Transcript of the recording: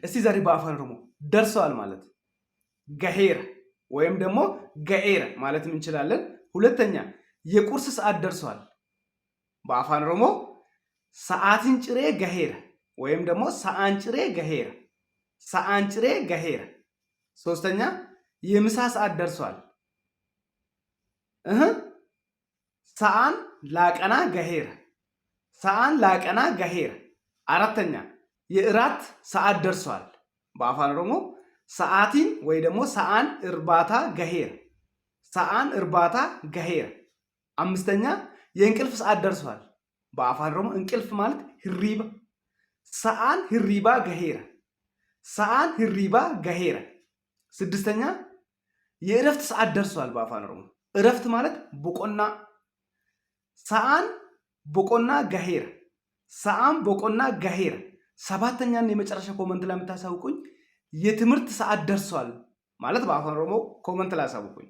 እስቲ ዛሬ በአፋን ኦሮሞ ደርሰዋል ማለት ገሄር ወይም ደግሞ ገኤር ማለት እንችላለን። ሁለተኛ የቁርስ ሰዓት ደርሷል። በአፋን ኦሮሞ ሰዓትን ጭሬ ገሄር ወይም ደግሞ ሰዓን ጭሬ ገሄር፣ ሰዓን ጭሬ ገሄር። ሶስተኛ የምሳ ሰዓት ደርሷል። ሰዓን ላቀና ገሄር፣ ሰዓን ላቀና ገሄር። አራተኛ የእራት ሰዓት ደርሷል። በአፋን ኦሮሞ ሰዓቲን ወይ ደግሞ ሰዓን እርባታ ገሄር፣ ሰዓን እርባታ ገሄር። አምስተኛ የእንቅልፍ ሰዓት ደርሷል። በአፋን ኦሮሞ እንቅልፍ ማለት ህሪባ፣ ሰዓን ህሪባ ገሄር፣ ሰዓን ህሪባ ገሄር። ስድስተኛ የእረፍት ሰዓት ደርሷል። በአፋን ኦሮሞ እረፍት ማለት ቦቆና፣ ሰዓን ቦቆና ገሄር፣ ሰዓን ቦቆና ገሄር። ሰባተኛና የመጨረሻ ኮመንት ላይ የምታሳውቁኝ የትምህርት ሰዓት ደርሷል ማለት በአፋን ኦሮሞ ኮመንት ላይ አሳውቁኝ።